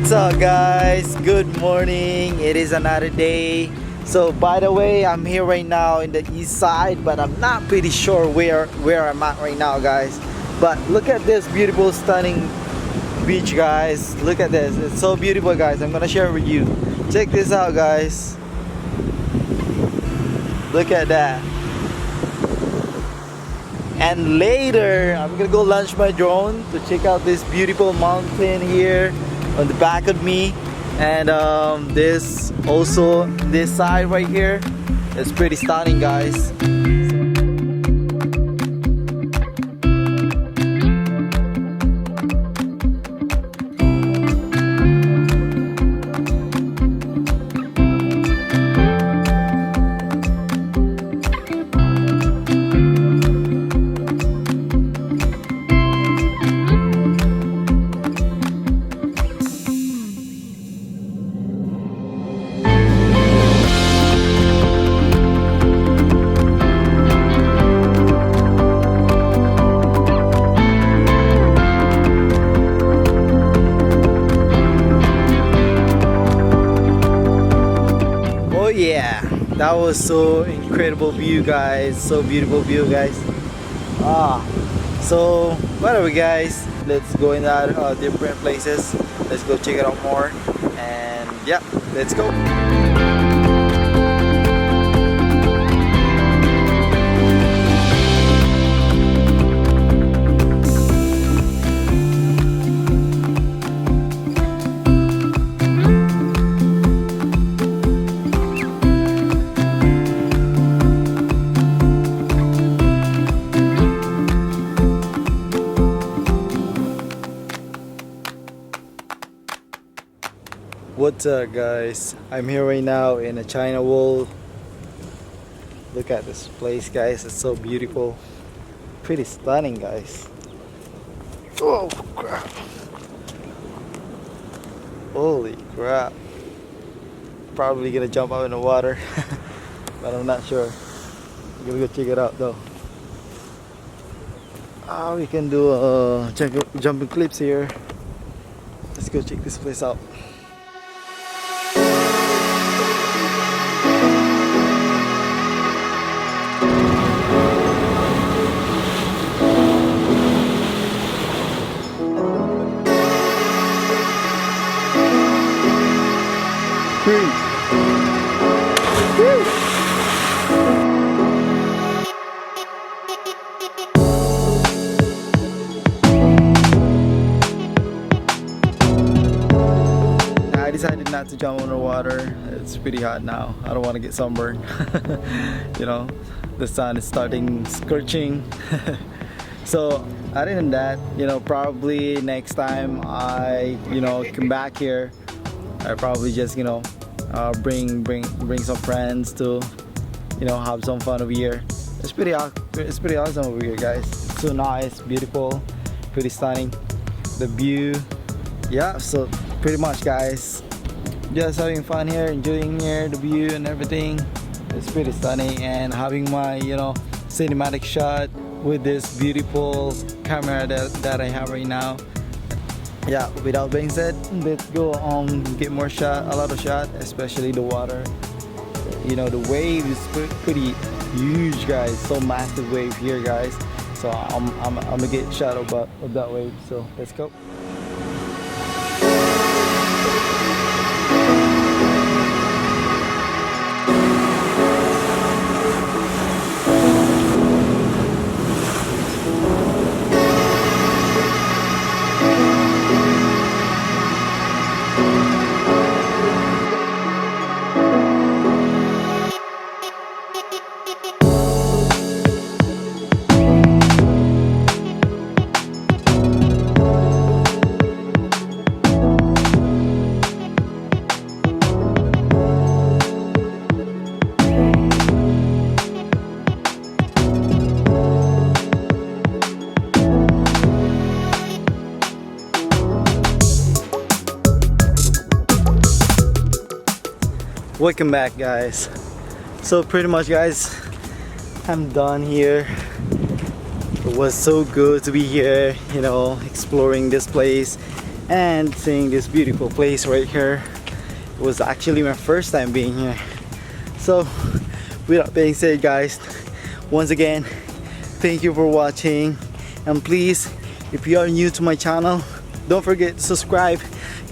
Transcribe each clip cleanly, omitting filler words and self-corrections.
What's up guys? Good morning. It is another day. So by the way, I'm here right now in the east side, but I'm not pretty sure where I'm at right now, guys. But look at this beautiful, stunning beach, guys. Look at this. It's so beautiful, guys. I'm gonna share it with you. Check this out, guys. Look at that. And later, I'm gonna go launch my drone to check out this beautiful mountain here on the back of me. And this side right here is pretty stunning, guys. Yeah, that was so incredible view, guys. So beautiful view, guys. So whatever, guys, let's go in other different places. Let's go check it out more. And yeah, let's go. What's up, guys? I'm here right now in a China Wall. Look at this place, guys. It's so beautiful, pretty stunning, guys. Oh crap, holy crap. Probably gonna jump out in the water but I'm not sure. I'm gonna go check it out though. We can do jumping clips here. Let's go check this place out. I decided not to jump underwater. It's pretty hot now. I don't want to get sunburned. You know, the sun is starting scorching. So other than that, you know, probably next time I, come back here, I probably just, bring some friends to, have some fun over here. It's pretty awesome over here, guys. It's so nice, beautiful, pretty stunning. The view, yeah. So pretty much, guys, just having fun here, enjoying here, the view and everything. It's pretty stunning, and having my, cinematic shot with this beautiful camera that I have right now. Yeah, without being said, let's go get more shot, a lot of shot, especially the water. The wave is pretty huge, guys. So massive wave here, guys. So I'm gonna get shot of that wave. So let's go. Welcome back, guys. So pretty much, guys, I'm done here. It was so good to be here, exploring this place. and seeing this beautiful place right here. It was actually my first time being here. So with that being said, guys, once again, thank you for watching, and please, if you are new to my channel, don't forget to subscribe,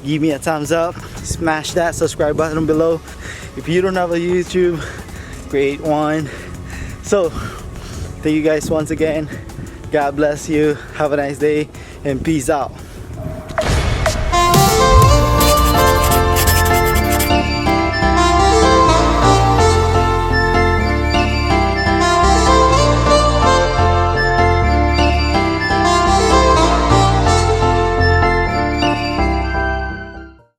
give me a thumbs up, smash that subscribe button below. If you don't have a YouTube, create one. So thank you guys once again. God bless you, have a nice day, and peace out.